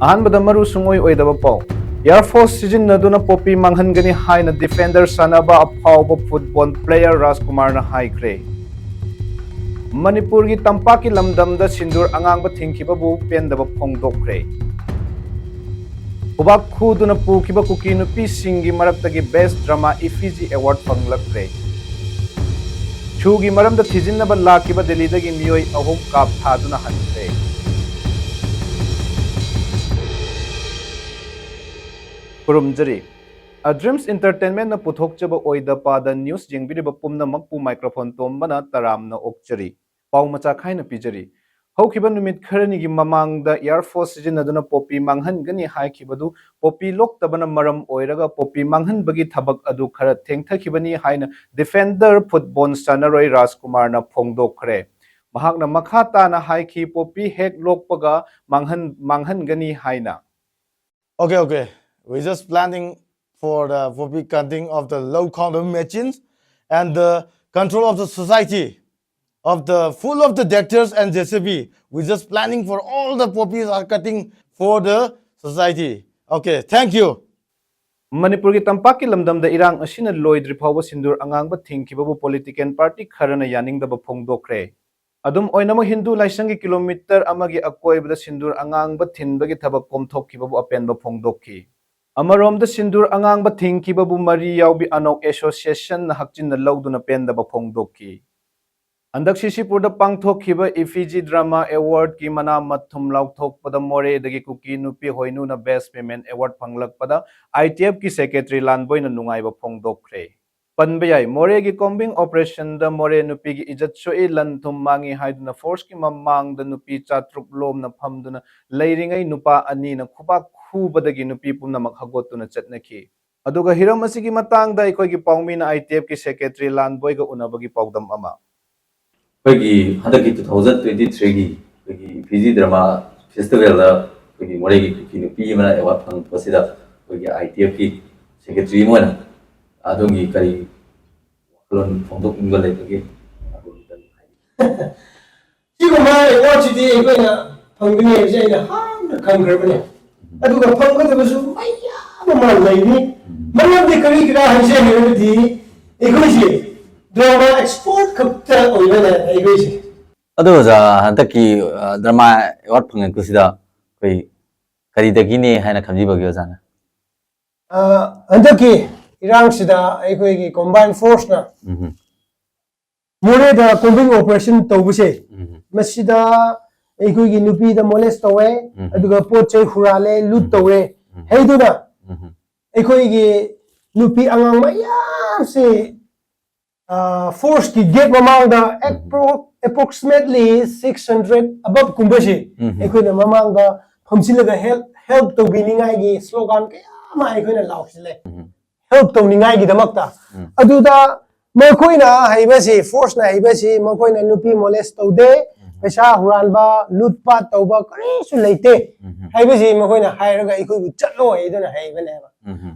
अहनबद मरु सुंगोई ओइदब पाउ air force सिजिन्नदुना Poppy मांगहनगनी हाइना defender सानबा अफाउब football player राजकुमार ना हाइख्रे मणिपुर की तंपा की लमदमदा सिंदूर अंगांग थिंखिबबु पेंदब फोंगदोखरे उबाक खुदुना पुखिब कुकी नुपी सिंगी मरक्तगी बेस्ट ड्रामा इफिजी अवार्ड फंगलक्रे छुगी मरमदा थिजिन्नब लाकिब दिल्लीदगी मियोय अहुम काप थादुना हनख्रे पुरुमजरी ड्रीम्स एंटरटेनमेंट न पुथोकचब ओइदा पादा न्यूज जेंगबिरिब पुमनमकपु माइक्रोफोन तोमबना तरामना ओक्चरी पाउ मचा खाइना पिजरी हौखिबा नुमित खरनिगी ममांगदा एयर फोर्स सिजिन्नदुना पोपी मांगहनगनी हाइखिबदु पोपी लोक्तबना मरम ओइरगा पोपी मांगहनबगी थबक अदु खर थेंगथखिबनी हाइना डिफेंडर फुटबॉल सनरोय राजकुमार ना फोंगदोखरे महाकना मखा ताना हाइखि पोपी हेक लोकपगा मांगहनगनी हाइना Okay. We're just planning for the poppy cutting of the low quantum machines and the control of the society of the full of the doctors and JCB. We're just planning for all the poppies are cutting for the society. Okay, thank you. Manipur की तंपाक की लमदम the इरांग असिन लोइद्रि फाव सिंदूर अंगांग थिंखिबबु political party Kharna यानिंगदब फोंगदोखरे अदुम Oinam Hindu लाइसंग की kilometre अमगी अकोइबद Sindoor अंगांग थिनबगी थबक कोमथोखिबबु अपेनब फोंगदोखि अमरोम the सिंदूर अंगांग थिंखिबबु मरी याउबी अनोक एसोसिएशन हकचिन लौदुना पेनदब फोंगदोखि अंदक सिसिपुर पांगथोखिब इफिजी ड्रामा अवार्ड की मना मथुम लाउथोकपद मोरेदगी कुकी नुपी होइनुना बेस्ट पेमेंट अवार्ड फंगलकपद आईटीएफ की सेक्रेटरी लानबोइना नुंगाइब फोंगदोखरे पनबयाई मोरे की कॉम्बिंग ऑपरेशन द मोरे नुपी की इज्जत सोई लन थुम मांगी हाइदुना फोर्स की ममांग द नुपी चात्रुक लोमना फमदुना लैरिंगै नुपा अनि न खुबा खुबदगी नुपी पुनमक हगोतुना चटनखि अदुगा हिरम असिगी मतांग द अखोइगी पाउमीना आईटीएफ की सेक्रेटरी लानबोइगा उनबगी पाउदम अमा अखोइगी हदकी 2023 की फिजी ड्रामा फेस्टिवल दा अखोइगी मोरेगी की नुपी मना अवार्ड फंगपसिदा अखोइगी आईटीएफ की सेक्रेटरी मोना आदोंगी करी लोन फोंदोक इंगल लेके सिगुमा अवार्डसिदी अखोइना फंगनी हेजे आइना हामना खंगरबने अदुगा फंगदबसु मय्याम मा लैनि मरमदि करी गिरा हाइसे हेरबदि अखोइसे ड्रामा एक्सपोर्ट खप्ता ओइबना अखोइसे अदोजा हदकी ड्रामा अवार्ड फंगन कुसिदा कोई करीदगिने हाइना खमजिबगी ओजाना हदकी इरांगसिदा अखोइगी कॉम्बाइन फोर्स ना मोरे दा कॉम्बिंग ऑपरेशन तौबसे मसिदा अखोइगी नुपी दा मोलेस तौवे अदुगा पोचे हुराले लूट तौवे हेदुना अखोइगी नुपी अंगांग मयाम से फोर्स की गेट ममांग दा approximately 600 above कुंबसे अखोइना ममांग दा फमसिलगा हेल्प तौबिनिंगाई गी स्लोगन कया मा अखोइना लाउसिले हेल्प तौनिंगाई गी दमकता अदुदा मखोइना हाइबसे फोर्स ना हाइबसे मखोइना नुपी मोलेस तौदे पैसा हुरानबा लूटपाट तौबा करिसु लेते हाइबसे मखोइना हाइरगा अखोइबु चलो हेदुना हाइबनेबा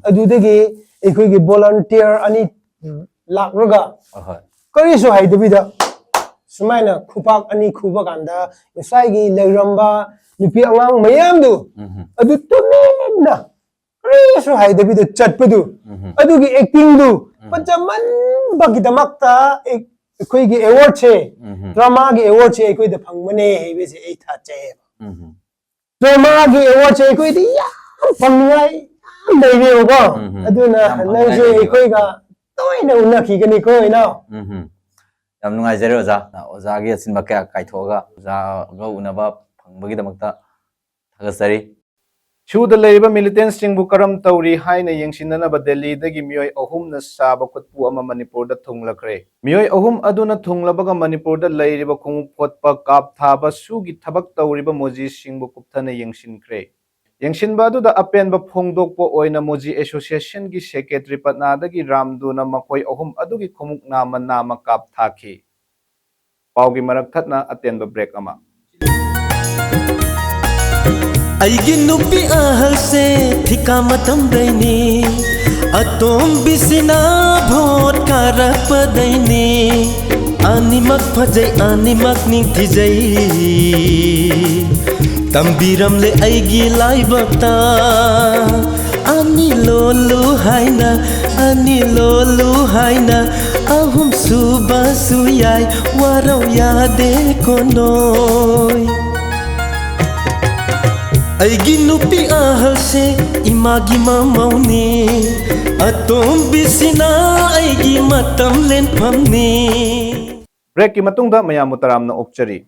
अदुदगी अखोइगी वॉलंटियर अनि लाक्रगा करिसु हाइदबिदा सुमाइना खुपाक अनि खुबा कांदा साइगी लेरंबा नुपी अंगांग मयामदु अदु तुमेना करिसु हाइदबिदा चटपदु अदुगी एक्टिंग दु पचमन बगी दमकता अखोइगी अवार्ड छे ड्रामा की अवार्ड छे अखोइदा फंगमने हेबेसे ए थाचे ड्रामा की अवार्ड छे अखोइदी याम फंगनाइ याम लेबेओगो अदुना नंसे अखोइगा तोइना उनखिगनी कोइना याम नुंगाइजरे ओजा ओजागी असिनबा क्या काइथोगा ओजा गौ उनबा फंगबगी दमकता थागसरी छुद लेरिबा मिलिटेंट सिंगबु करम तौरी हाइना यंगसिननबा दिल्लीदगी मियोय अहुमना साबा खुतपु अमा मणिपुरदा थुंगलखरे मियोय अहुम अदुना थुंगलबगा मणिपुरदा लेरिबा खुंगु फोटपा काप थाबा सुगी थबक तौरिबा मोजी सिंगबु कुपथना यंगसिनखरे यंगसिनबा अदुदा अपेनबा फोंगदोकपो ओइना मोजी एसोसिएशन की सेक्रेटरी पटनादगी रामदुना मखोय अहुम अदुगी खुमुक नामा काप थाखि पाउगी मरक थतना अतेनबा ब्रेक अमा अइगी नुपी आहल से थिका मतम दैनी अतोम बिसिना भोट कारक पदैनी आनिमक फजै आनिमक निंथि जै तंबीरमले अैगी लाइबक्ता अनि लोलु हाइना अनि लोलु हाइना अहुम सुबा सुयाई वारौ यादे कोनोय अैगी नुपी आहसे इमागी ममौनी अतोम बिसिना अैगी मतम लेनफमनी ब्रेक की मतुंगदा मयाम मुतरामना ओक्चरी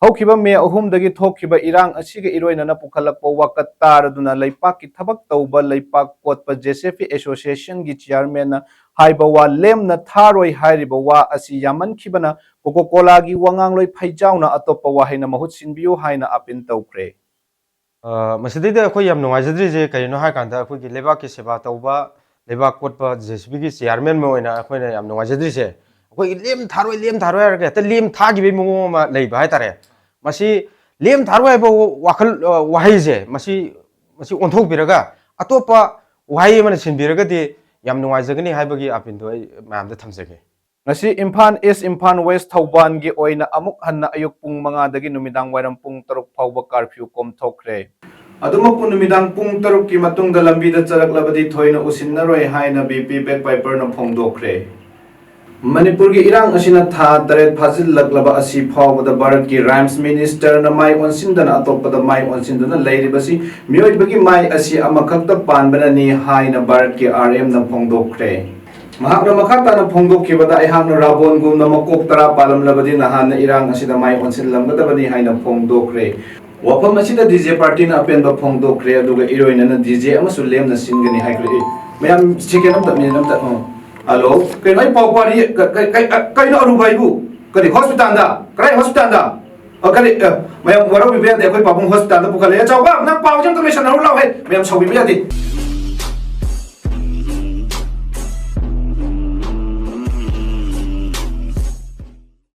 हौखिबा मे अहुमदगी थोखिबा इरांग असिगे इरोइनना पुखलकपा वाकत तारदुना लैपाक की थबक तौबा लैपाक कोटपा जेसेफी एसोसिएशन की चेयरमैन हाइबा वा लेमना थारोय हाइरिबा वा असि यामनखिबना कोको कोला की वांगांगलोय फैजाउना अतोपा वाहैना महुत सिनबियो हाइना अपील तौख्रे मसिदैदा अखोय याम नुंगाइजद्रिजे करिनो हाय कांदा अखोयगी लेबाक की सेवा तौबा लेबाक कोटपा जेसीबी की चेयरमैन में ओइना अखोयना याम नुंगाइजद्रिजे अखोय लेम थारोय हारगे त लेम थागिबे मगो मा लैबा हाय तारे मसी लेम थारोय हाइबा वाखल वाहैजे मसी ओंथोकबिरगा अतोपा वाहै मन सिनबिरगदि याम नुंगाइजगनी हाइबगी अपिनदो मैम द थमजगे ngasi Imphal East Imphal West Thauban gi oina amuk hanna ayuk pung manga dagi numidang wairam pung taruk phauba curfew kom thokre aduma pu numidang pung taruk ki matung da lambi da charak labadi thoina usinnaroi haina BP backpiper na phongdokre Manipur gi irang asina tha taret phajil laglaba asi phauba da Bharat ki Rhymes Minister na mai onsindana atopa da mai onsindana leiribasi mioi bagi mai asi amakhak da panbana ni haina Bharat ki RM na phongdokre Mahakna makata na phongdok kibada ihang na rabon gum na makok tara palam labadi na han na irang asida mai onsin lam gadabani hai na phongdok re wapam asida DJ party na apen ba phongdok re aduga heroine na DJ amasu lem na singani hai kre mayam chicken am ta minam ta hello kai nai pau pari kai na aru bai bu kai hospital da kai hospital da kai mayam waro bi be de koi papung hospital da pukale ya chaw ba na pau jam to me san ro law hai mayam chaw bi be di